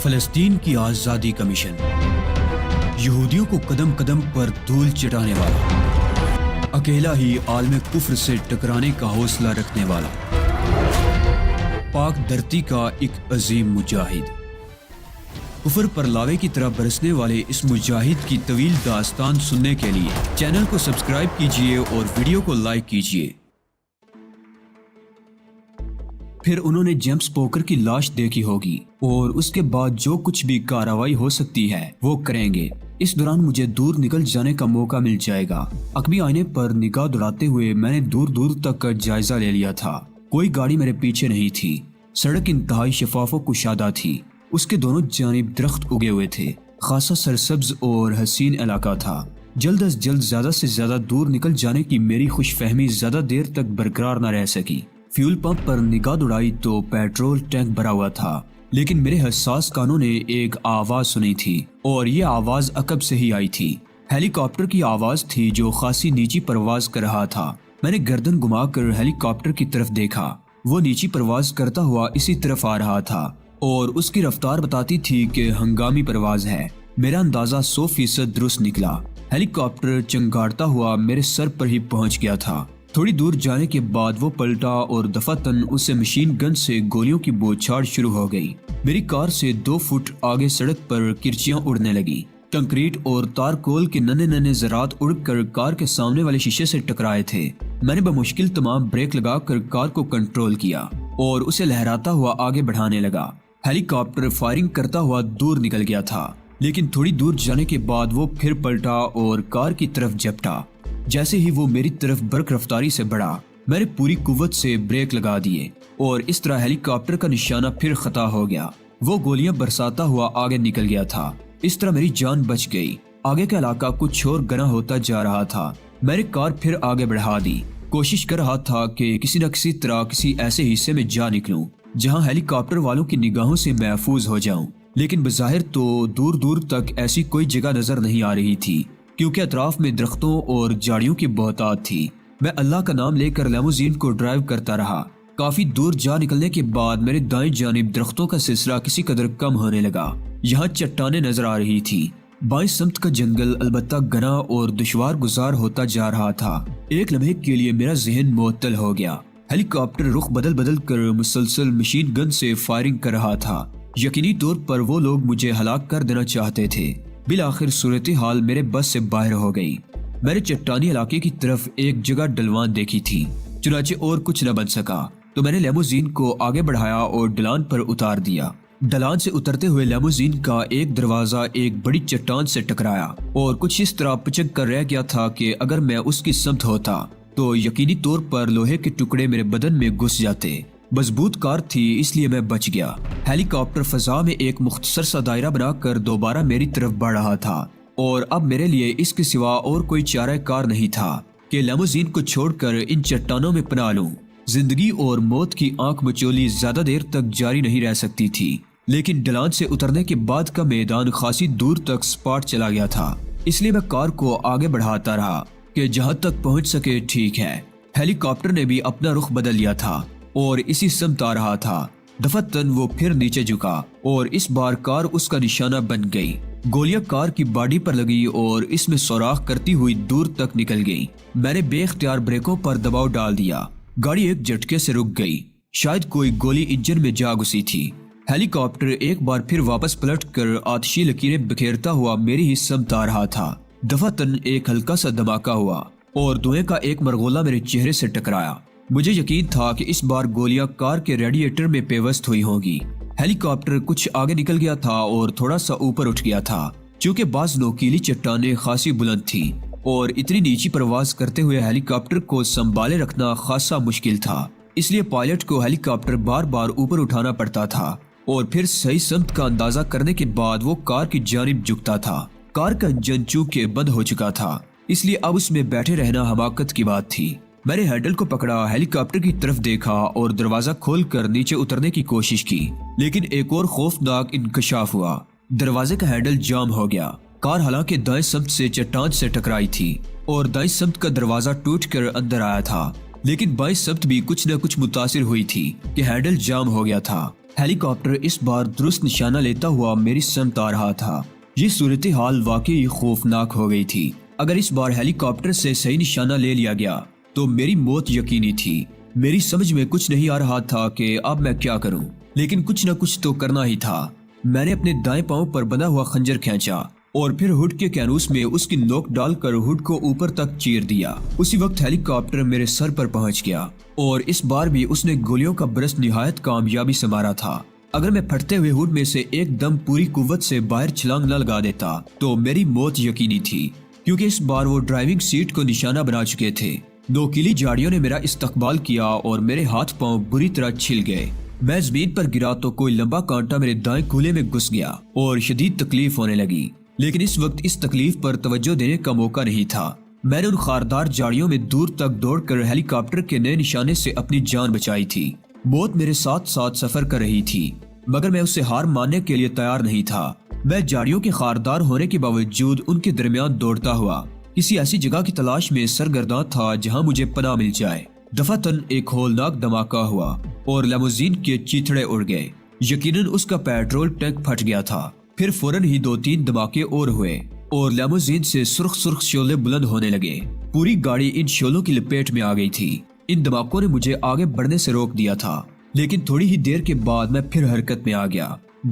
فلسطین کی آزادی کا مشن، یہودیوں کو قدم قدم پر دھول چٹانے والا، اکیلا ہی عالم کفر سے ٹکرانے کا حوصلہ رکھنے والا، پاک دھرتی کا ایک عظیم مجاہد، کفر پر لاوے کی طرح برسنے والے اس مجاہد کی طویل داستان سننے کے لیے چینل کو سبسکرائب کیجئے اور ویڈیو کو لائک کیجئے۔ پھر انہوں نے جیمز پوکر کی لاش دیکھی ہوگی اور اس کے بعد جو کچھ بھی کارروائی ہو سکتی ہے وہ کریں گے۔ اس دوران مجھے دور نکل جانے کا موقع مل جائے گا۔ عقبی آئینے پر نگاہ دوڑاتے ہوئے میں نے دور دور تک کا جائزہ لے لیا تھا۔ کوئی گاڑی میرے پیچھے نہیں تھی۔ سڑک انتہائی شفاف و کشادہ تھی۔ اس کے دونوں جانب درخت اگے ہوئے تھے۔ خاصا سرسبز اور حسین علاقہ تھا۔ جلد از جلد زیادہ سے زیادہ دور نکل جانے کی میری خوش فہمی زیادہ دیر تک برقرار نہ رہ سکی۔ فیول پمپ پر نگاہ دوڑائی تو پیٹرول ٹینک بھرا ہوا تھا، لیکن میرے حساس کانوں نے ایک آواز سنی تھی اور یہ آواز عقب سے ہی آئی تھی۔ ہیلی کاپٹر کی آواز تھی جو خاصی نیچی پرواز کر رہا تھا۔ میں نے گردن گھما کر ہیلی کاپٹر کی طرف دیکھا۔ وہ نیچی پرواز کرتا ہوا اسی طرف آ رہا تھا اور اس کی رفتار بتاتی تھی کہ ہنگامی پرواز ہے۔ میرا اندازہ 100% درست نکلا۔ ہیلی کاپٹر چنگاڑتا ہوا میرے سر پر ہی پہنچ گیا تھا۔ تھوڑی دور جانے کے بعد وہ پلٹا اور دفعتاً اسے مشین گن سے گولیوں کی بوچھاڑ شروع ہو گئی۔ میری کار سے 2 فٹ آگے سڑک پر کرچیاں اڑنے لگی۔ کنکریٹ اور تارکول کے ننے ننے ذرات اڑ کر کار کے سامنے والے شیشے سے ٹکرائے تھے۔ میں نے بمشکل تمام بریک لگا کر کار کو کنٹرول کیا اور اسے لہراتا ہوا آگے بڑھانے لگا۔ ہیلی کاپٹر فائرنگ کرتا ہوا دور نکل گیا تھا، لیکن تھوڑی دور جانے کے بعد وہ پھر پلٹا اور کار کی طرف جھپٹا۔ جیسے ہی وہ میری طرف برق رفتاری سے بڑھا، میں نے پوری قوت سے بریک لگا دیے اور اس طرح ہیلی کاپٹر کا نشانہ پھر خطا ہو گیا۔ وہ گولیاں برساتا ہوا آگے نکل گیا تھا۔ اس طرح میری جان بچ گئی۔ آگے کا علاقہ کچھ اور گنا ہوتا جا رہا تھا۔ میں نے کار پھر آگے بڑھا دی۔ کوشش کر رہا تھا کہ کسی نہ کسی طرح کسی ایسے حصے میں جا نکلوں جہاں ہیلی کاپٹر والوں کی نگاہوں سے محفوظ ہو جاؤں، لیکن بظاہر تو دور دور تک ایسی کوئی جگہ نظر نہیں آ رہی تھی، کیونکہ اطراف میں درختوں اور جھاڑیوں کی بہتات تھی۔ میں اللہ کا نام لے کر لیموزین کو ڈرائیو کرتا رہا۔ کافی دور جا نکلنے کے بعد میرے دائیں جانب درختوں کا سلسلہ کسی قدر کم ہونے لگا۔ یہاں چٹانیں نظر آ رہی تھی۔ بائیں سمت کا جنگل البتہ گھنا اور دشوار گزار ہوتا جا رہا تھا۔ ایک لمحے کے لیے میرا ذہن معطل ہو گیا۔ ہیلی کاپٹر رخ بدل بدل کر مسلسل مشین گن سے فائرنگ کر رہا تھا۔ یقینی طور پر وہ لوگ مجھے ہلاک کر دینا چاہتے تھے۔ بالآخر صورتحال میرے بس سے باہر ہو گئی۔ میں نے چٹانی علاقے کی طرف ایک جگہ ڈلوان دیکھی تھی، چنانچہ اور کچھ نہ بن سکا تو میں نے لیموزین کو آگے بڑھایا اور ڈلان پر اتار دیا۔ ڈلان سے اترتے ہوئے لیموزین کا ایک دروازہ ایک بڑی چٹان سے ٹکرایا اور کچھ اس طرح پچک کر رہ گیا تھا کہ اگر میں اس کی سمت ہوتا تو یقینی طور پر لوہے کے ٹکڑے میرے بدن میں گھس جاتے۔ مضبوط کار تھی اس لیے میں بچ گیا۔ ہیلی کاپٹر فضا میں ایک مختصر سا دائرہ بنا کر دوبارہ میری طرف بڑھ رہا تھا اور اب میرے لیے اس کے سوا اور کوئی چارہ کار نہیں تھا کہ لیموزین کو چھوڑ کر ان چٹانوں میں پناہ لوں۔ زندگی اور موت کی آنکھ مچولی زیادہ دیر تک جاری نہیں رہ سکتی تھی، لیکن ڈلان سے اترنے کے بعد کا میدان خاصی دور تک سپاٹ چلا گیا تھا، اس لیے میں کار کو آگے بڑھاتا رہا کہ جہاں تک پہنچ سکے ٹھیک ہے۔ ہیلی کاپٹر نے بھی اپنا رخ بدل لیا تھا اور اسی سمت آ رہا تھا۔ دفعتاً وہ پھر نیچے جھکا اور اس بار کار اس کا نشانہ بن گئی۔ گولیاں کار کی باڈی پر لگی اور اس میں سوراخ کرتی ہوئی دور تک نکل گئی۔ میں نے بے اختیار بریکوں پر دباؤ ڈال دیا۔ گاڑی ایک جھٹکے سے رک گئی۔ شاید کوئی گولی انجن میں جا گھسی تھی۔ ہیلی کاپٹر ایک بار پھر واپس پلٹ کر آتشی لکیریں بکھیرتا ہوا میری ہی سمت آ رہا تھا۔ دفعتاً ایک ہلکا سا دھماکہ ہوا اور دھوئیں کا ایک مرغولہ میرے چہرے سے ٹکرایا۔ مجھے یقین تھا کہ اس بار گولیاں کار کے ریڈیٹر میں پیوست ہوئی ہوں گی۔ ہیلی کاپٹر کچھ آگے نکل گیا تھا اور تھوڑا سا اوپر اٹھ گیا تھا، چونکہ بعض نوکیلی چٹانیں خاصی بلند تھیں اور اتنی نیچی پرواز کرتے ہوئے ہیلی کاپٹر کو سنبھالے رکھنا خاصا مشکل تھا۔ اس لیے پائلٹ کو ہیلی کاپٹر بار بار اوپر اٹھانا پڑتا تھا اور پھر صحیح سمت کا اندازہ کرنے کے بعد وہ کار کی جانب جھکتا تھا۔ کار کا انجن چونکہ بند ہو چکا تھا، اس لیے اب اس میں بیٹھے رہنا حماقت کی بات تھی۔ میں نے ہینڈل کو پکڑا، ہیلی کاپٹر کی طرف دیکھا اور دروازہ کھول کر نیچے اترنے کی کوشش کی، لیکن ایک اور خوفناک انکشاف ہوا۔ دروازے کا ہینڈل جام ہو گیا۔ کار حالانکہ دائیں سمت سے چٹان سے ٹکرائی تھی اور دائیں سمت کا دروازہ ٹوٹ کر اندر آیا تھا، لیکن بائیں سمت بھی کچھ نہ کچھ متاثر ہوئی تھی کہ ہینڈل جام ہو گیا تھا۔ ہیلی کاپٹر اس بار درست نشانہ لیتا ہوا میری سمت آ رہا تھا۔ یہ صورتحال واقعی خوفناک ہو گئی تھی۔ اگر اس بار ہیلی کاپٹر سے صحیح نشانہ لے لیا گیا تو میری موت یقینی تھی۔ میری سمجھ میں کچھ نہیں آ رہا تھا کہ اب میں کیا کروں، لیکن کچھ نہ کچھ تو کرنا ہی تھا۔ میں نے اپنے دائیں پاؤں پر بندھا ہوا خنجر کھینچا اور پھر ہڈ کے کینوس میں اس کی نوک ڈال کر ہڈ کو اوپر تک چیر دیا۔ اسی وقت ہیلی کاپٹر میرے سر پر پہنچ گیا اور اس بار بھی اس نے گولیوں کا برس نہایت کامیابی سے مارا تھا۔ اگر میں پھٹتے ہوئے ہڈ میں سے ایک دم پوری قوت سے باہر چھلانگ نہ لگا دیتا تو میری موت یقینی تھی، کیونکہ اس بار وہ ڈرائیونگ سیٹ کو نشانہ بنا چکے تھے۔ نوکیلی جاڑیوں نے میرا استقبال کیا اور میرے ہاتھ پاؤں بری طرح چھل گئے۔ میں زمین پر گرا تو کوئی لمبا کانٹا میرے دائیں کولے میں گھس گیا اور شدید تکلیف ہونے لگی، لیکن اس وقت اس تکلیف پر توجہ دینے کا موقع نہیں تھا۔ میں نے ان خاردار جاڑیوں میں دور تک دوڑ کر ہیلی کاپٹر کے نئے نشانے سے اپنی جان بچائی تھی۔ موت میرے ساتھ ساتھ سفر کر رہی تھی، مگر میں اسے ہار ماننے کے لیے تیار نہیں تھا۔ میں جاڑیوں کے خاردار ہونے کے باوجود ان کے درمیان دوڑتا ہوا کسی ایسی جگہ کی تلاش میں سرگرداں تھا جہاں مجھے پناہ مل جائے۔ دفعتاً ایک ہولناک دھماکہ ہوا اور لیموزین کے چیتھڑے اڑ گئے۔ یقیناً اس کا پیٹرول ٹینک پھٹ گیا تھا۔ پھر فوراً ہی 2-3 دھماکے اور ہوئے اور لیموزین سے سرخ شعلے بلند ہونے لگے۔ پوری گاڑی ان شعلوں کی لپیٹ میں آ گئی تھی۔ ان دھماکوں نے مجھے آگے بڑھنے سے روک دیا تھا، لیکن تھوڑی ہی دیر کے بعد میں پھر حرکت میں آ گیا۔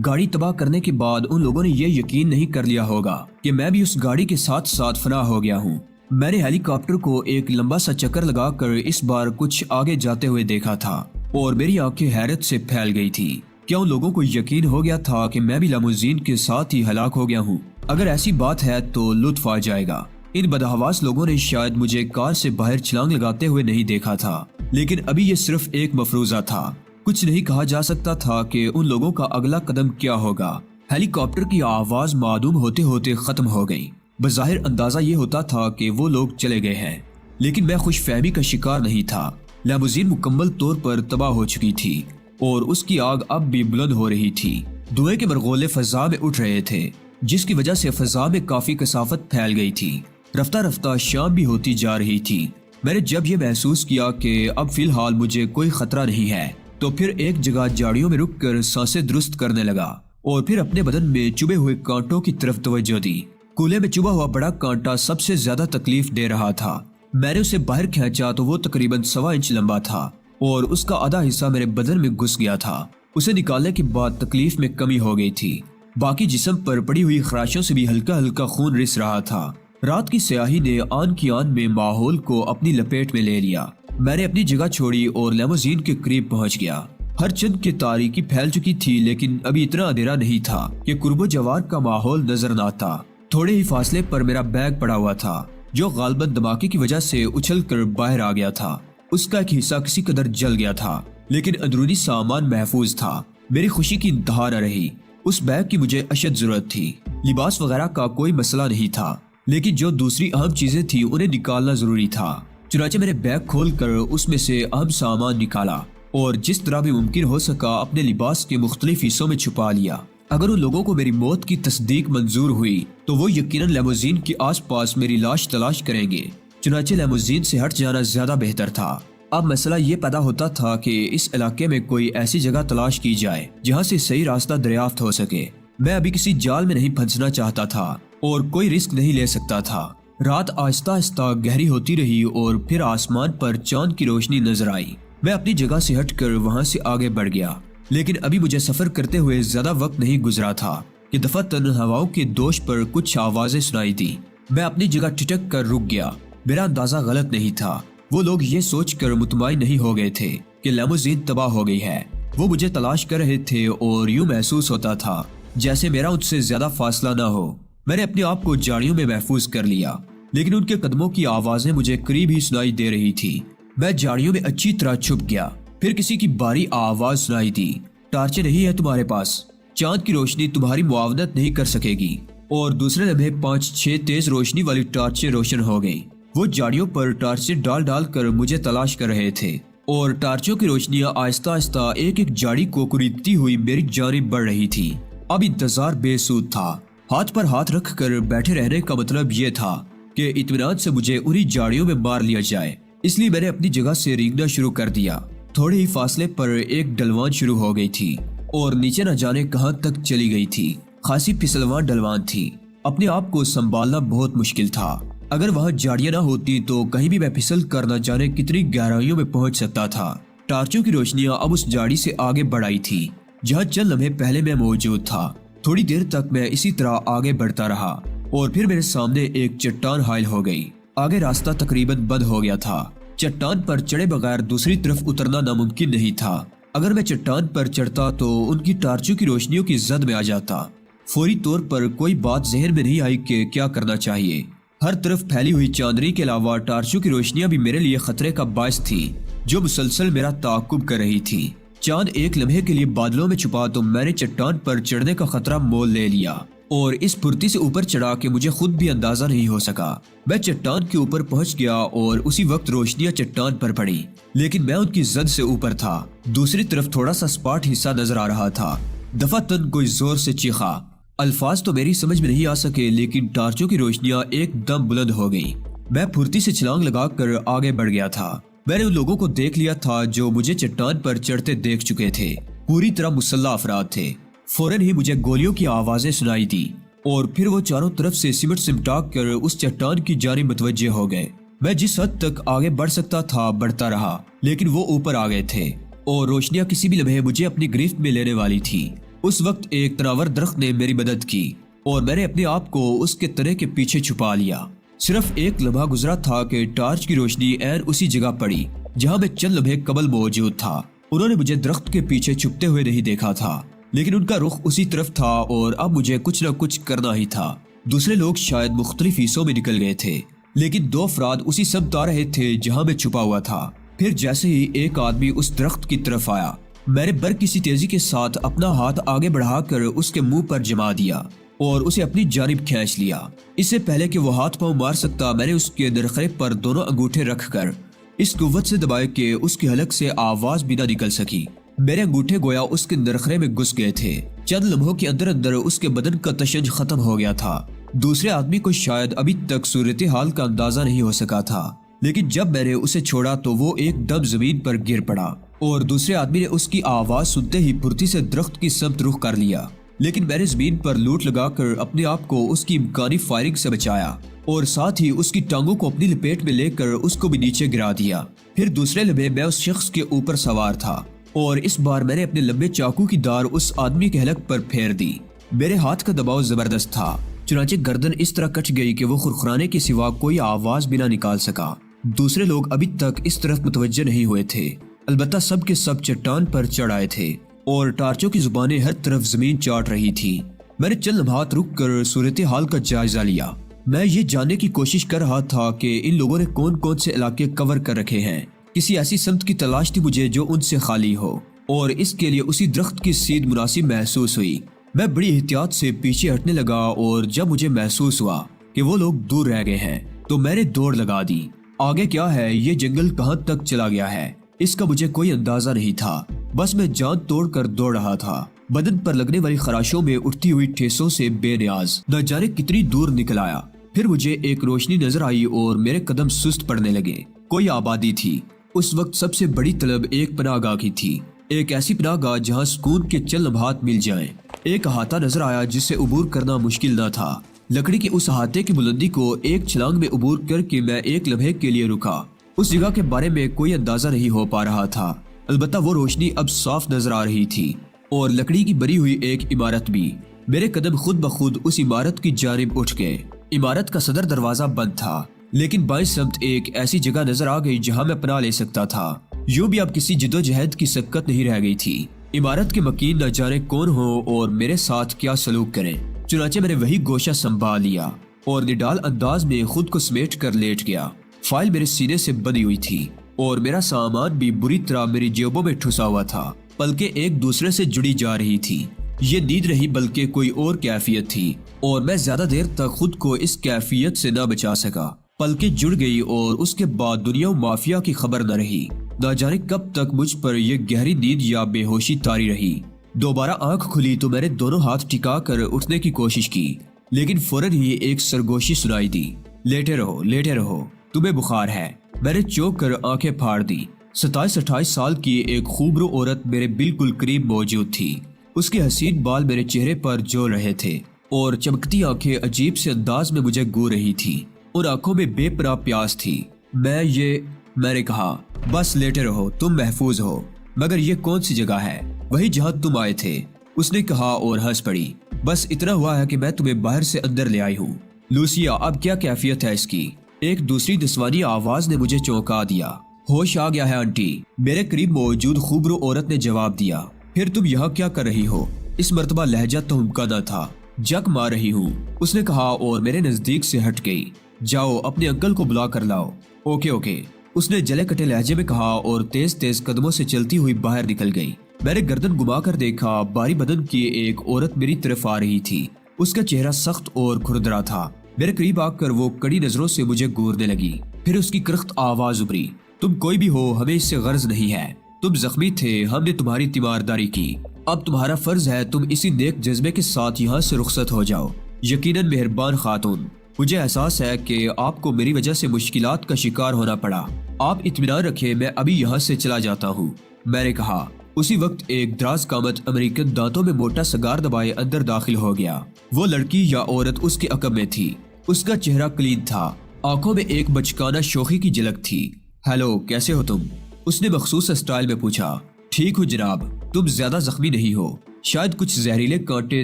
گاڑی تباہ کرنے کے بعد ان لوگوں نے یہ یقین نہیں کر لیا ہوگا کہ میں بھی اس گاڑی کے ساتھ ساتھ فنا ہو گیا ہوں۔ میں نے ہیلی کاپٹر کو ایک لمبا سا چکر لگا کر اس بار کچھ آگے جاتے ہوئے دیکھا تھا اور میری آنکھیں حیرت سے پھیل گئی تھی۔ کیا ان لوگوں کو یقین ہو گیا تھا کہ میں بھی لیموزین کے ساتھ ہی ہلاک ہو گیا ہوں؟ اگر ایسی بات ہے تو لطف آ جائے گا۔ ان بدحواس لوگوں نے شاید مجھے کار سے باہر چھلانگ لگاتے ہوئے نہیں دیکھا تھا، لیکن ابھی یہ صرف ایک مفروضہ تھا۔ کچھ نہیں کہا جا سکتا تھا کہ ان لوگوں کا اگلا قدم کیا ہوگا۔ ہیلی کاپٹر کی آواز معدوم ہوتے ہوتے ختم ہو گئی۔ بظاہر اندازہ یہ ہوتا تھا کہ وہ لوگ چلے گئے ہیں، لیکن میں خوش فہمی کا شکار نہیں تھا۔ لیموزین مکمل طور پر تباہ ہو چکی تھی اور اس کی آگ اب بھی بلند ہو رہی تھی۔ دھوئیں کے مرغولے فضا میں اٹھ رہے تھے، جس کی وجہ سے فضا میں کافی کثافت پھیل گئی تھی۔ رفتہ رفتہ شام بھی ہوتی جا رہی تھی۔ میں نے جب یہ محسوس کیا کہ اب فی الحال مجھے کوئی خطرہ نہیں ہے تو پھر ایک جگہ جاڑیوں میں رک کر سانسیں درست کرنے لگا اور پھر اپنے بدن میں چبھے ہوئے کانٹوں کی طرف توجہ دی۔ کولے میں چبھا ہوا بڑا کانٹا سب سے زیادہ تکلیف دے رہا تھا۔ میں نے اسے باہر کھینچا تو وہ تقریباً 1.25 انچ لمبا تھا اور اس کا آدھا حصہ میرے بدن میں گھس گیا تھا۔ اسے نکالنے کے بعد تکلیف میں کمی ہو گئی تھی۔ باقی جسم پر پڑی ہوئی خراشوں سے بھی ہلکا ہلکا خون رس رہا تھا۔ رات کی سیاہی نے آن کی آن میں ماحول کو اپنی لپیٹ میں لے لیا۔ میں نے اپنی جگہ چھوڑی اور لیموزین کے قریب پہنچ گیا۔ ہر چند کی تاریکی پھیل چکی تھی، لیکن ابھی اتنا اندھیرا نہیں تھا کہ قرب و جوار کا ماحول نظر نہ آتا۔ تھوڑے ہی فاصلے پر میرا بیگ پڑا ہوا تھا، جو غالباً دھماکے کی وجہ سے اچھل کر باہر آ گیا تھا۔ اس کا ایک حصہ کسی قدر جل گیا تھا، لیکن اندرونی سامان محفوظ تھا۔ میری خوشی کی انتہا نہ رہی۔ اس بیگ کی مجھے اشد ضرورت تھی۔ لباس وغیرہ کا کوئی مسئلہ نہیں تھا، لیکن جو دوسری اہم چیزیں تھیں انہیں نکالنا ضروری تھا۔ چنانچہ میں نے بیگ کھول کر اس میں سے اہم سامان نکالا اور جس طرح بھی ممکن ہو سکا اپنے لباس کے مختلف حصوں میں چھپا لیا۔ اگر ان لوگوں کو میری موت کی تصدیق منظور ہوئی تو وہ یقیناً لیموزین کے آس پاس میری لاش تلاش کریں گے۔ چنانچہ لیموزین سے ہٹ جانا زیادہ بہتر تھا۔ اب مسئلہ یہ پیدا ہوتا تھا کہ اس علاقے میں کوئی ایسی جگہ تلاش کی جائے جہاں سے صحیح راستہ دریافت ہو سکے۔ میں ابھی کسی جال میں نہیں پھنسنا چاہتا تھا اور کوئی رسک نہیں لے سکتا تھا۔ رات آہستہ آہستہ گہری ہوتی رہی اور پھر آسمان پر چاند کی روشنی نظر آئی۔ میں اپنی جگہ سے ہٹ کر وہاں سے آگے بڑھ گیا، لیکن ابھی مجھے سفر کرتے ہوئے زیادہ وقت نہیں گزرا تھا کہ دفعتاً ہواؤں کے دوش پر کچھ آوازیں سنائی دی۔ میں اپنی جگہ ٹھٹک کر رک گیا۔ میرا اندازہ غلط نہیں تھا۔ وہ لوگ یہ سوچ کر مطمئن نہیں ہو گئے تھے کہ لیموزین تباہ ہو گئی ہے۔ وہ مجھے تلاش کر رہے تھے اور یوں محسوس ہوتا تھا جیسے میرا ان سے زیادہ فاصلہ نہ ہو۔ میں نے اپنے آپ کو جاڑیوں میں محفوظ کر لیا، لیکن ان کے قدموں کی آوازیں مجھے قریب ہی سنائی دے رہی تھی۔ میں جاڑیوں میں اچھی طرح چھپ گیا۔ پھر کسی کی باری آواز سنائی دی، ٹارچیں نہیں ہے تمہارے پاس، چاند کی روشنی تمہاری معاونت نہیں کر سکے گی۔ اور دوسرے لمحے 5-6 تیز روشنی والی ٹارچیں روشن ہو گئی۔ وہ جاڑیوں پر ٹارچیں ڈال ڈال کر مجھے تلاش کر رہے تھے اور ٹارچوں کی روشنیاں آہستہ آہستہ ایک ایک جاڑی کو کریدتی ہوئی میری جانب بڑھ رہی تھی۔ اب انتظار بے سود تھا۔ ہاتھ پر ہاتھ رکھ کر بیٹھے رہنے کا مطلب یہ تھا کہ اطمینان سے مجھے انہی جاڑیوں میں مار لیا جائے۔ اس لیے میں نے اپنی جگہ سے رینگنا شروع کر دیا۔ تھوڑے ہی فاصلے پر ایک ڈلوان شروع ہو گئی تھی اور نیچے نہ جانے کہاں تک چلی گئی تھی۔ خاصی پھسلوان ڈلوان تھی، اپنے آپ کو سنبھالنا بہت مشکل تھا۔ اگر وہاں جھاڑیاں نہ ہوتی تو کہیں بھی میں پھسل کر نہ جانے کتنی گہرائیوں میں پہنچ سکتا تھا۔ ٹارچوں کی روشنیاں اب اس جھاڑی سے آگے بڑھ آئی تھی جہاں چند لمحے پہلے میں موجود تھا۔ تھوڑی دیر تک میں اسی طرح آگے بڑھتا رہا اور پھر میرے سامنے ایک چٹان حائل ہو گئی۔ آگے راستہ تقریباً بند ہو گیا تھا۔ چٹان پر چڑھے بغیر دوسری طرف اترنا ناممکن نہیں تھا۔ اگر میں چٹان پر چڑھتا تو ان کی ٹارچوں کی روشنیوں کی زد میں آ جاتا۔ فوری طور پر کوئی بات ذہن میں نہیں آئی کہ کیا کرنا چاہیے۔ ہر طرف پھیلی ہوئی چاندنی کے علاوہ ٹارچوں کی روشنیاں بھی میرے لیے خطرے کا باعث تھی جو مسلسل میرا تعاقب کر رہی تھی۔ چاند ایک لمحے کے لیے بادلوں میں چھپا تو میں نے چٹان پر چڑھنے کا خطرہ مول لے لیا اور اس پھرتی سے اوپر چڑھا کہ مجھے خود بھی اندازہ نہیں ہو سکا۔ میں چٹان کے اوپر پہنچ گیا اور اسی وقت روشنیاں چٹان پر پڑی، لیکن میں ان کی زد سے اوپر تھا۔ دوسری طرف تھوڑا سا سپاٹ حصہ نظر آ رہا تھا۔ دفعتاً کوئی زور سے چیخا۔ الفاظ تو میری سمجھ میں نہیں آ سکے، لیکن ٹارچوں کی روشنیاں ایک دم بلند ہو گئی۔ میں پھرتی سے چھلانگ لگا کر آگے بڑھ گیا تھا۔ میں نے ان لوگوں کو دیکھ لیا تھا جو مجھے چٹان پر چڑھتے دیکھ چکے تھے۔ پوری طرح مسلح افراد تھے۔ فوراً ہی مجھے گولیوں کی آوازیں سنائی دی اور پھر وہ چاروں طرف سے سمٹا کر اس چٹان کی جانب متوجہ ہو گئے۔ میں جس حد تک آگے بڑھ سکتا تھا بڑھتا رہا، لیکن وہ اوپر آ گئے تھے اور روشنیاں کسی بھی لمحے مجھے اپنی گرفت میں لینے والی تھی۔ اس وقت ایک تناور درخت نے میری مدد کی اور میں نے اپنے آپ کو اس کے تنے کے پیچھے چھپا لیا۔ صرف ایک لمحہ گزرا تھا کہ ٹارچ کی روشنی عین اسی جگہ پڑی جہاں میں چند لمحے قبل موجود تھا۔ انہوں نے مجھے درخت کے پیچھے چھپتے ہوئے نہیں دیکھا تھا، لیکن ان کا رخ اسی طرف تھا اور اب مجھے کچھ نہ کچھ کرنا ہی تھا۔ دوسرے لوگ شاید مختلف حصوں میں نکل گئے تھے، لیکن دو افراد اسی سمت آ رہے تھے جہاں میں چھپا ہوا تھا۔ پھر جیسے ہی ایک آدمی اس درخت کی طرف آیا، میں نے برکسی تیزی کے ساتھ اپنا ہاتھ آگے بڑھا کر اس کے منہ پر جما دیا اور اسے اپنی جانب کھینچ لیا۔ اس سے پہلے کہ وہ ہاتھ پاؤں مار سکتا، میں نے اس کے نرخرے پر دونوں انگوٹھے رکھ کر اس قوت سے دبائے کہ اس کی حلق سے آواز بھی نہ نکل سکی۔ میرے انگوٹھے گویا اس کے نرخرے میں گھس گئے تھے۔ چند لمحوں کے اندر اندر اس کے بدن کا تشنج ختم ہو گیا تھا۔ دوسرے آدمی کو شاید ابھی تک صورتحال کا اندازہ نہیں ہو سکا تھا، لیکن جب میں نے اسے چھوڑا تو وہ ایک دم زمین پر گر پڑا اور دوسرے آدمی نے اس کی آواز سنتے ہی پھرتی سے درخت کی سمت رخ کر لیا۔ لیکن میں نے زمین پر لوٹ لگا کر اپنے آپ کو اس کی امکانی فائرنگ سے بچایا اور ساتھ ہی اس کی ٹانگوں کو اپنی لپیٹ میں لے کر اس کو بھی نیچے گرا دیا۔ پھر دوسرے لمحے میں اس شخص کے اوپر سوار تھا اور اس بار میں نے اپنے لمبے چاقو کی دھار اس آدمی کے حلق پر پھیر دی۔ میرے ہاتھ کا دباؤ زبردست تھا، چنانچہ گردن اس طرح کٹ گئی کہ وہ خرخرانے کے سوا کوئی آواز بھی نہ نکال سکا۔ دوسرے لوگ ابھی تک اس طرف متوجہ نہیں ہوئے تھے، البتہ سب کے سب چٹان پر چڑھ آئے تھے اور ٹارچوں کی زبانیں ہر طرف زمین چاٹ رہی تھی۔ میں نے چند لمحات رک کر صورتحال کا جائزہ لیا۔ میں یہ جاننے کی کوشش کر رہا تھا کہ ان لوگوں نے کون کون سے علاقے کور کر رکھے ہیں۔ کسی ایسی سمت کی تلاش تھی مجھے جو ان سے خالی ہو، اور اس کے لیے اسی درخت کی سیدھ مناسب محسوس ہوئی۔ میں بڑی احتیاط سے پیچھے ہٹنے لگا اور جب مجھے محسوس ہوا کہ وہ لوگ دور رہ گئے ہیں تو میں نے دوڑ لگا دی۔ آگے کیا ہے، یہ جنگل کہاں تک چلا گیا ہے، اس کا مجھے کوئی اندازہ نہیں تھا۔ بس میں جان توڑ کر دوڑ رہا تھا، بدن پر لگنے والی خراشوں میں اٹھتی ہوئی ٹھیسوں سے بے نیاز نہ جانے کتنی دور نکل آیا۔ پھر مجھے ایک روشنی نظر آئی اور میرے قدم سست پڑنے لگے۔ کوئی آبادی تھی۔ اس وقت سب سے بڑی طلب ایک پناہ گاہ کی تھی، ایک ایسی پناہ گاہ جہاں سکون کے چند لمحات مل جائیں۔ ایک احاطہ نظر آیا جس سے عبور کرنا مشکل نہ تھا۔ لکڑی کے اس احاطے کی بلندی کو ایک چھلانگ میں عبور کر کے میں ایک لمحے کے لیے رکا۔ اس جگہ کے بارے میں کوئی اندازہ نہیں ہو پا رہا تھا، البتہ وہ روشنی اب صاف نظر آ رہی تھی اور لکڑی کی بنی ہوئی ایک عمارت بھی۔ میرے قدم خود بخود اس عمارت کی جانب اٹھ گئے۔ عمارت کا صدر دروازہ بند تھا، لیکن بائیں سمت ایک ایسی جگہ نظر آ گئی جہاں میں پناہ لے سکتا تھا۔ یوں بھی اب کسی جدوجہد کی سکت نہیں رہ گئی تھی۔ عمارت کے مکین نہ جانے کون ہو اور میرے ساتھ کیا سلوک کریں، چنانچہ میں نے وہی گوشہ سنبھال لیا اور نڈال انداز میں خود کو سمیٹ کر لیٹ گیا۔ فائل میرے سینے سے بندھی ہوئی تھی اور میرا سامان بھی بری طرح میری جیبوں میں ٹھسا ہوا تھا، پلکیں ایک دوسرے سے جڑی جا رہی تھی۔ یہ نیند نہیں بلکہ کوئی اور کیفیت تھی اور میں زیادہ دیر تک خود کو اس کیفیت سے نہ بچا سکا۔ پلکیں جڑ گئی اور اس کے بعد دنیا و مافیا کی خبر نہ رہی۔ نہ جانے کب تک مجھ پر یہ گہری نیند یا بے ہوشی طاری رہی۔ دوبارہ آنکھ کھلی تو میں نے دونوں ہاتھ ٹکا کر اٹھنے کی کوشش کی، لیکن فوراً ہی ایک سرگوشی سنائی دی۔ لیٹے رہو، تمہیں بخار ہے۔ میں نے چونک کر آنکھیں پھاڑ دی۔ 27-28 سال کی ایک خوبرو عورت میرے بالکل قریب موجود تھی۔ اس کے حسین بال میرے چہرے پر جول رہے تھے اور چمکتی آنکھیں عجیب سے انداز میں مجھے گو رہی تھی۔ ان آنکھوں میں بے پناہ پیاس تھی۔ میں نے کہا، بس لیٹے رہو، تم محفوظ ہو۔ مگر یہ کون سی جگہ ہے؟ وہی جہاں تم آئے تھے، اس نے کہا اور ہنس پڑی۔ بس اتنا ہوا ہے کہ میں تمہیں باہر سے اندر لے آئی ہوں۔ لوسیا، اب کیا کیفیت ہے اس کی؟ ایک دوسری نسوانی آواز نے مجھے چونکا دیا۔ ہوش آ گیا ہے آنٹی، میرے قریب موجود خوبرو عورت نے جواب دیا۔ پھر تم یہاں کیا کر رہی ہو؟ اس مرتبہ لہجہ تہمکا نہ تھا۔ جک مار رہی ہوں، اس نے کہا اور میرے نزدیک سے ہٹ گئی۔ جاؤ اپنے انکل کو بلا کر لاؤ۔ اوکے، اس نے جلے کٹے لہجے میں کہا اور تیز تیز قدموں سے چلتی ہوئی باہر نکل گئی۔ میں نے گردن گما کر دیکھا، باری بدن کی ایک عورت میری طرف آ رہی تھی۔ اس کا چہرہ سخت اور کھردرا تھا۔ میرے قریب آ کر وہ کڑی نظروں سے مجھے گورنے لگی۔ پھر اس کی کرخت آواز ابھری، تم کوئی بھی ہو، ہمیں اس سے غرض نہیں ہے۔ تم زخمی تھے، ہم نے تمہاری تیمارداری کی، اب تمہارا فرض ہے تم اسی نیک جذبے کے ساتھ یہاں سے رخصت ہو جاؤ۔ یقیناً مہربان خاتون، مجھے احساس ہے کہ آپ کو میری وجہ سے مشکلات کا شکار ہونا پڑا۔ آپ اطمینان رکھیں، میں ابھی یہاں سے چلا جاتا ہوں، میں نے کہا۔ اسی وقت ایک دراز قامت امریکن دانتوں میں موٹا سگار دبائے اندر داخل ہو گیا۔ وہ لڑکی یا عورت اس کے عقب میں تھی۔ اس کا چہرہ کلین تھا، آنکھوں میں ایک بچکانہ شوخی کی جھلک تھی۔ ہیلو، کیسے ہو تم؟ اس نے مخصوص اسٹائل میں پوچھا۔ ٹھیک ہوں جناب، تم زیادہ زخمی نہیں ہو، شاید کچھ زہریلے کانٹے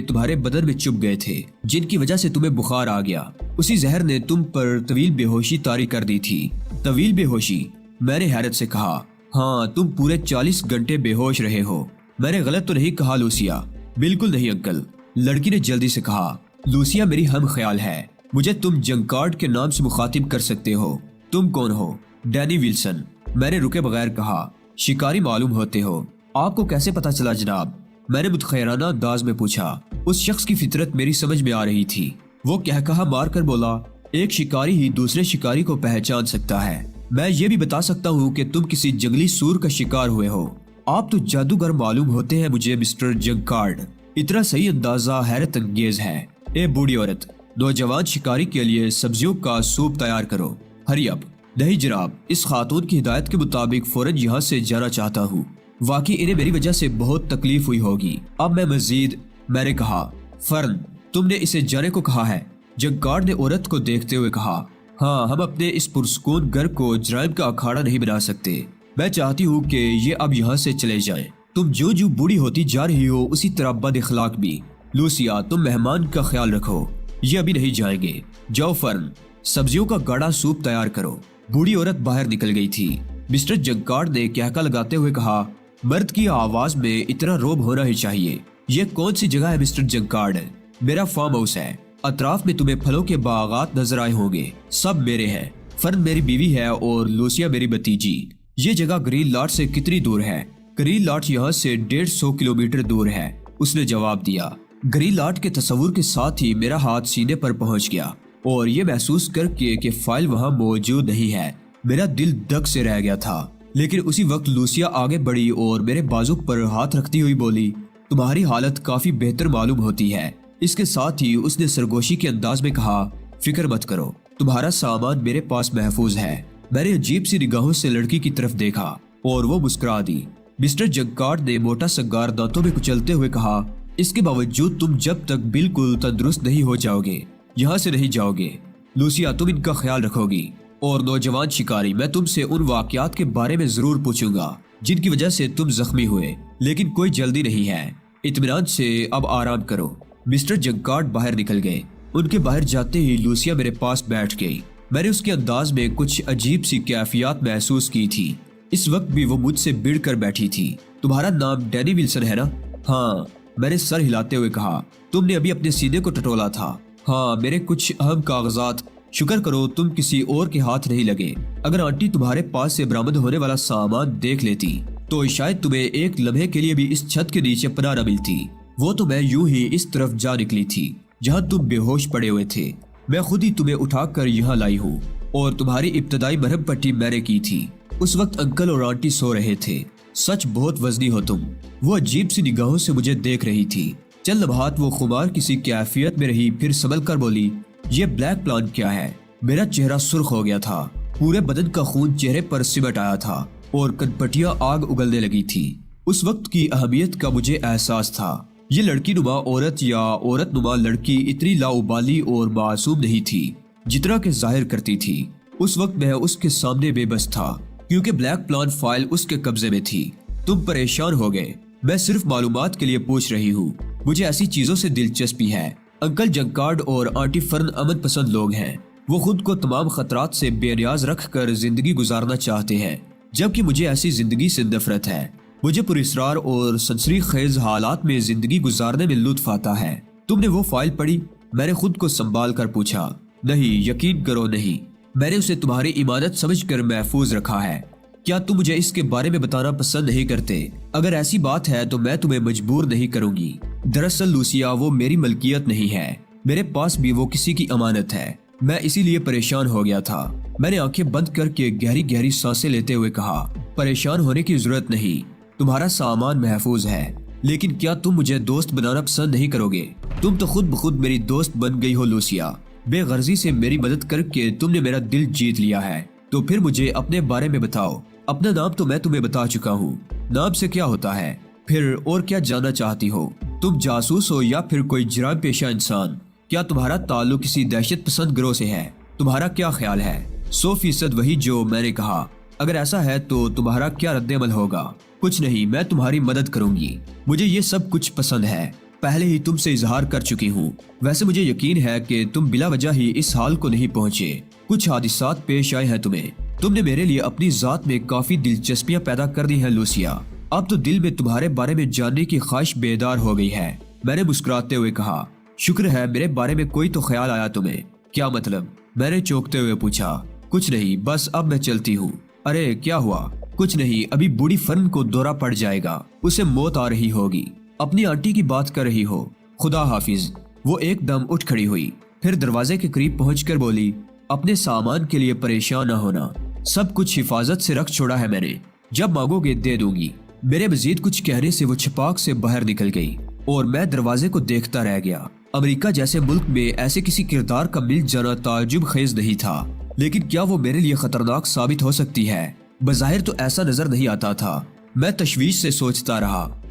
تمہارے بدن میں چپ گئے تھے جن کی وجہ سے تمہیں بخار آ گیا۔ اسی زہر نے تم پر طویل بے ہوشی طاری کر دی تھی۔ طویل بے ہوشی؟ میں نے حیرت سے کہا۔ ہاں، تم پورے 40 گھنٹے بے ہوش رہے ہو۔ میں نے غلط تو نہیں کہا لوسیا؟ بالکل نہیں انکل، لڑکی نے جلدی سے کہا۔ لوسیا میری ہم خیال ہے، مجھے تم جنکارڈ کے نام سے مخاطب کر سکتے ہو۔ تم کون ہو؟ ڈینی ویلسن، میں نے رکے بغیر کہا۔ شکاری معلوم ہوتے ہو، آپ کو کیسے پتا چلا جناب؟ میں نے متخیرانہ انداز میں پوچھا۔ اس شخص کی فطرت میری سمجھ میں آ رہی تھی۔ وہ کہا مار کر بولا، ایک شکاری ہی دوسرے شکاری کو پہچان سکتا ہے۔ میں یہ بھی بتا سکتا ہوں کہ تم کسی جنگلی سور کا شکار ہوئے ہو۔ آپ تو جادوگر معلوم ہوتے ہیں مجھے مسٹر جنکارڈ۔ اتنا صحیح اندازہ حیرت انگیز ہے۔ اے بوڑھی عورت، نوجوان شکاری کے لیے سبزیوں کا سوپ تیار کرو، ہری اپ۔ نہیں جناب، اس خاتون کی ہدایت کے مطابق فوراً یہاں سے جانا چاہتا ہوں۔ واقعی انہیں میری وجہ سے بہت تکلیف ہوئی ہوگی۔ اب میں مزید، میں نے کہا۔ فرن، تم نے اسے جانے کو کہا ہے؟ جنکارڈ نے عورت کو دیکھتے ہوئے کہا۔ ہاں، ہم اپنے اس پرسکون گھر کو جرائم کا اکھاڑا نہیں بنا سکتے۔ میں چاہتی ہوں کہ یہ اب یہاں سے چلے جائیں۔ تم جو بوڑھی ہوتی جا رہی ہو اسی طرح بد اخلاق بھی۔ لوسیا، تم مہمان کا خیال رکھو، یہ ابھی نہیں جائیں گے۔ جاؤ فرن، سبزیوں کا گاڑھا سوپ تیار کرو۔ بوڑھی عورت باہر نکل گئی تھی۔ مسٹر جنکارڈ نے کہکا لگاتے ہوئے کہا، مرد کی آواز میں اتنا روب ہونا ہی چاہیے۔ یہ کون سی جگہ ہے مسٹر جنکارڈ؟ میرا فارم ہاؤس ہے۔ اطراف میں تمہیں پھلوں کے باغات نظر آئے ہوں گے، سب میرے ہیں۔ فرن میری بیوی ہے اور لوسیا میری بھتیجی۔ یہ جگہ گرین لاٹ سے کتنی دور ہے؟ گرین لاٹ یہاں سے 150 کلومیٹر دور ہے، اس نے جواب دیا۔ گرین لاٹ کے تصور کے ساتھ ہی میرا ہاتھ سینے پر پہنچ گیا اور یہ محسوس کر کے کہ فائل وہاں موجود نہیں ہے، میرا دل دک سے رہ گیا تھا۔ لیکن اسی وقت لوسیا آگے بڑھی اور میرے بازو پر ہاتھ رکھتی ہوئی بولی، تمہاری حالت کافی بہتر معلوم ہوتی ہے۔ اس کے ساتھ ہی اس نے سرگوشی کے انداز میں کہا، فکر مت کرو، تمہارا سامان میرے پاس محفوظ ہے۔ میں نے عجیب سی نگاہوں سے لڑکی کی طرف دیکھا اور وہ مسکرا دی۔ مسٹر جنکارڈ نے موٹا سگار دانتوں میں کچلتے ہوئے کہا، اس کے باوجود تم جب تک بالکل تندرست نہیں ہو جاؤ گے یہاں سے نہیں جاؤ گے۔ لوسیا، تم ان کا خیال رکھو گی۔ اور نوجوان شکاری، میں تم سے ان واقعات کے بارے میں ضرور پوچھوں گا جن کی وجہ سے تم زخمی ہوئے، لیکن کوئی جلدی نہیں ہے۔ اطمینان سے اب آرام کرو۔ مسٹر جنکارڈ باہر نکل گئے۔ ان کے باہر جاتے ہی لوسیا میرے پاس بیٹھ گئی۔ میں نے اس کے انداز میں کچھ عجیب سی کیفیات محسوس کی تھی۔ اس وقت بھی وہ مجھ سے بڑھ کر بیٹھی تھی۔ تمہارا نام ڈینی ویلسن ہے نا؟ ہاں، میں نے سر ہلاتے ہوئے کہا۔ تم نے ابھی اپنے سینے کو ٹٹولا تھا؟ ہاں، میرے کچھ اہم کاغذات۔ شکر کرو تم کسی اور کے ہاتھ نہیں لگے۔ اگر آنٹی تمہارے پاس سے برآمد ہونے والا سامان دیکھ لیتی تو شاید تمہیں ایک لمحے کے لیے بھی اس چھت کے نیچے پناہ نہ ملتی۔ وہ تو میں یوں ہی اس طرف جا نکلی تھی جہاں تم بے ہوش پڑے ہوئے تھے۔ میں خود ہی تمہیں اٹھا کر یہاں لائی ہوں اور تمہاری ابتدائی مرہم پٹی میں نے کی تھی۔ اس وقت انکل اور آنٹی سو رہے تھے۔ سچ بہت وزنی ہو تم۔ وہ عجیب سی نگاہوں سے مجھے دیکھ رہی تھی۔ چند لمحات وہ خمار کسی کیفیت میں رہی، پھر سنبھل کر بولی، یہ بلیک پلان کیا ہے؟ میرا چہرہ سرخ ہو گیا تھا، پورے بدن کا خون چہرے پر سمٹ آیا تھا اور کنپٹیاں آگ اگلنے لگی تھی۔ اس وقت کی اہمیت کا مجھے احساس تھا۔ یہ لڑکی نما عورت یا عورت نما لڑکی اتنی لاؤبالی اور معصوم نہیں تھی جتنا کہ ظاہر کرتی تھی۔ اس وقت میں اس کے سامنے بے بس تھا کیونکہ بلیک پلان فائل اس کے قبضے میں تھی۔ تم پریشان ہو گئے، میں صرف معلومات کے لیے پوچھ رہی ہوں، مجھے ایسی چیزوں سے دلچسپی ہے۔ انکل جنکارڈ اور آنٹی فرن امن پسند لوگ ہیں، وہ خود کو تمام خطرات سے بے نیاز رکھ کر زندگی گزارنا چاہتے ہیں، جبکہ مجھے ایسی زندگی سے نفرت ہے۔ مجھے پراسرار اور سنسنی خیز حالات میں زندگی گزارنے میں لطف آتا ہے۔ تم نے وہ فائل پڑھی؟ میں نے خود کو سنبھال کر پوچھا۔ نہیں، یقین کرو نہیں، میں نے اسے تمہاری امانت سمجھ کر محفوظ رکھا ہے۔ کیا تم مجھے اس کے بارے میں بتانا پسند نہیں کرتے؟ اگر ایسی بات ہے تو میں تمہیں مجبور نہیں کروں گی۔ دراصل لوسیا، وہ میری ملکیت نہیں ہے، میرے پاس بھی وہ کسی کی امانت ہے۔ میں اسی لیے پریشان ہو گیا تھا۔ میں نے آنکھیں بند کر کے گہری گہری سانسیں لیتے ہوئے کہا، پریشان ہونے کی ضرورت نہیں، تمہارا سامان محفوظ ہے۔ لیکن کیا تم مجھے دوست بنانا پسند نہیں کرو گے؟ تم تو خود بخود میری دوست بن گئی ہو لوسیا، بے غرضی سے میری مدد کر کے تم نے میرا دل جیت لیا ہے۔ تو پھر مجھے اپنے بارے میں بتاؤ۔ اپنا نام تو میں تمہیں بتا چکا ہوں، نام سے کیا ہوتا ہے؟ پھر اور کیا جاننا چاہتی ہو؟ تم جاسوس ہو یا پھر کوئی جرائم پیشہ انسان؟ کیا تمہارا تعلق کسی دہشت پسند گروہ سے ہے؟ تمہارا کیا خیال ہے؟ 100% وہی جو میں نے کہا۔ اگر ایسا ہے تو تمہارا کیا رد عمل ہوگا؟ کچھ نہیں، میں تمہاری مدد کروں گی، مجھے یہ سب کچھ پسند ہے، پہلے ہی تم سے اظہار کر چکی ہوں۔ ویسے مجھے یقین ہے کہ تم بلا وجہ ہی اس حال کو نہیں پہنچے، کچھ حادثات پیش آئے ہیں تمہیں۔ تم نے میرے لیے اپنی ذات میں کافی دلچسپیاں پیدا کر دی ہیں لوسیا، اب تو دل میں تمہارے بارے میں جاننے کی خواہش بیدار ہو گئی ہے۔ میں نے مسکراتے ہوئے کہا، شکر ہے میرے بارے میں کوئی تو خیال آیا تمہیں۔ کیا مطلب؟ میں نے چونکتے ہوئے پوچھا۔ کچھ نہیں، بس اب میں چلتی ہوں۔ ارے کیا ہوا؟ کچھ نہیں، ابھی بوڑھی فرن کو دورہ پڑ جائے گا، اسے موت آ رہی ہوگی۔ اپنی آنٹی کی بات کر رہی ہو؟ خدا حافظ۔ وہ ایک دم اٹھ کھڑی ہوئی، پھر دروازے کے قریب پہنچ کر بولی، اپنے سامان کے لیے پریشان نہ ہونا، سب کچھ حفاظت سے رکھ چھوڑا ہے میں نے، جب مانگو گے دے دوں گی۔ میرے مزید کچھ کہنے سے وہ چھپاک سے باہر نکل گئی اور میں دروازے کو دیکھتا رہ گیا۔ امریکہ جیسے ملک میں ایسے کسی کردار کا مل جانا تعجب خیز نہیں تھا، لیکن کیا وہ میرے لیے خطرناک ثابت ہو سکتی ہے؟ بظاہر تو ایسا نظر نہیں آتا تھا۔ میں تشویش سے سوچتا رہا۔